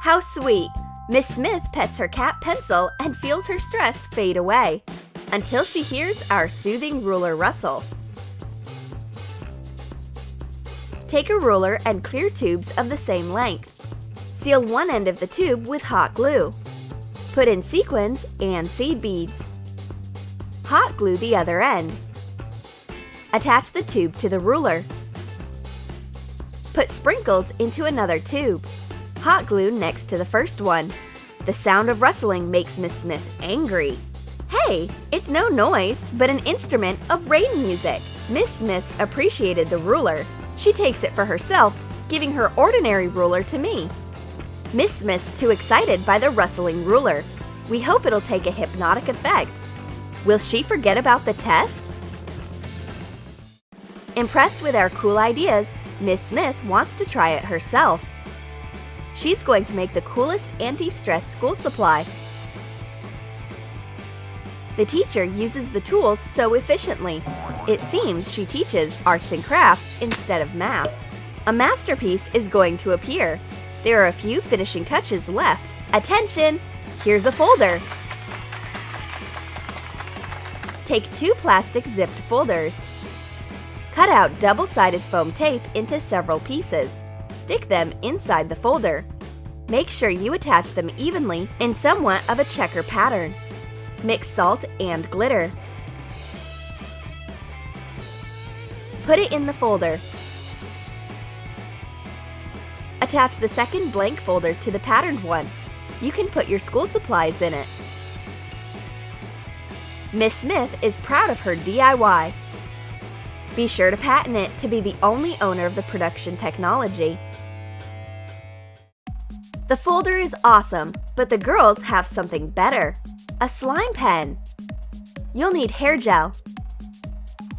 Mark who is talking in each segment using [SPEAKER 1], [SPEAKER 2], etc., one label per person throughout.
[SPEAKER 1] How sweet! Miss Smith pets her cat Pencil and feels her stress fade away, until she hears our soothing ruler rustle. Take a ruler and clear tubes of the same length. Seal one end of the tube with hot glue. Put in sequins and seed beads. Hot glue the other end. Attach the tube to the ruler. Put sprinkles into another tube. Hot glue next to the first one. The sound of rustling makes Miss Smith angry. Hey, it's no noise, but an instrument of rain music. Miss Smith appreciated the ruler. She takes it for herself, giving her ordinary ruler to me. Miss Smith's too excited by the rustling ruler. We hope it'll take a hypnotic effect. Will she forget about the test? Impressed with our cool ideas, Miss Smith wants to try it herself. She's going to make the coolest anti-stress school supply. The teacher uses the tools so efficiently. It seems she teaches arts and crafts instead of math. A masterpiece is going to appear. There are a few finishing touches left. Attention! Here's a folder. Take 2 plastic zipped folders. Cut out double-sided foam tape into several pieces. Stick them inside the folder. Make sure you attach them evenly in somewhat of a checker pattern. Mix salt and glitter. Put it in the folder. Attach the second blank folder to the patterned one. You can put your school supplies in it. Miss Smith is proud of her DIY. Be sure to patent it to be the only owner of the production technology. The folder is awesome, but the girls have something better. A slime pen. You'll need hair gel.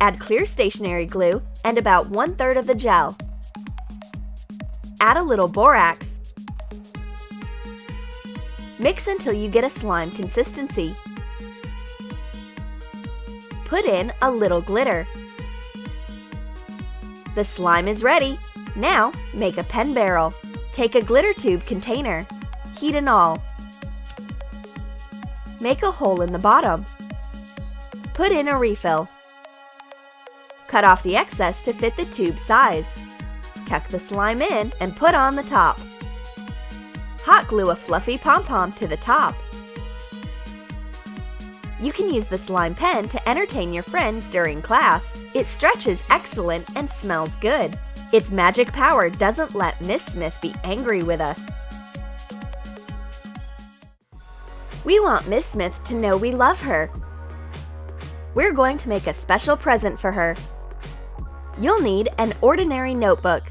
[SPEAKER 1] Add clear stationery glue and about 1/3 of the gel. Add a little borax. Mix until you get a slime consistency. Put in a little glitter. The slime is ready. Now make a pen barrel. Take a glitter tube container. Heat and all. Make a hole in the bottom. Put in a refill. Cut off the excess to fit the tube size. Tuck the slime in and put on the top. Hot glue a fluffy pom-pom to the top. You can use the slime pen to entertain your friend during class. It stretches excellent and smells good. Its magic power doesn't let Miss Smith be angry with us. We want Miss Smith to know we love her. We're going to make a special present for her. You'll need an ordinary notebook.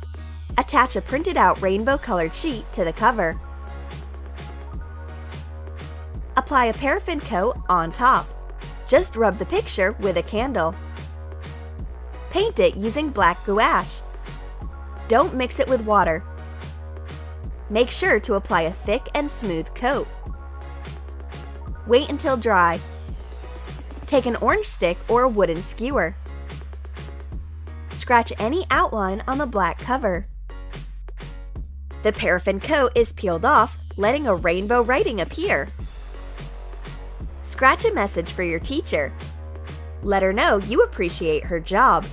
[SPEAKER 1] Attach a printed out rainbow colored sheet to the cover. Apply a paraffin coat on top. Just rub the picture with a candle. Paint it using black gouache. Don't mix it with water. Make sure to apply a thick and smooth coat. Wait until dry. Take an orange stick or a wooden skewer. Scratch any outline on the black cover. The paraffin coat is peeled off, letting a rainbow writing appear. Scratch a message for your teacher. Let her know you appreciate her job.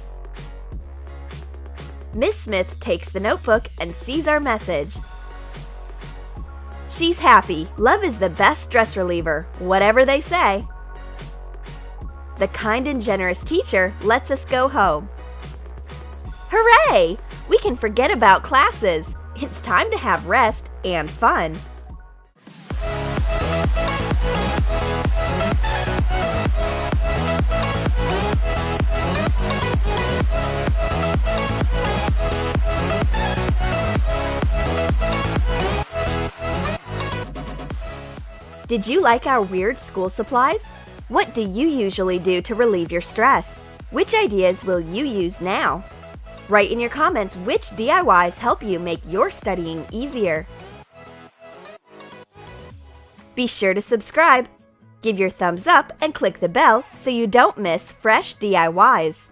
[SPEAKER 1] Miss Smith takes the notebook and sees our message. She's happy. Love is the best stress reliever, whatever they say. The kind and generous teacher lets us go home. Hooray! We can forget about classes. It's time to have rest and fun. Did you like our weird school supplies? What do you usually do to relieve your stress? Which ideas will you use now? Write in your comments which DIYs help you make your studying easier. Be sure to subscribe, give your thumbs up and click the bell so you don't miss fresh DIYs.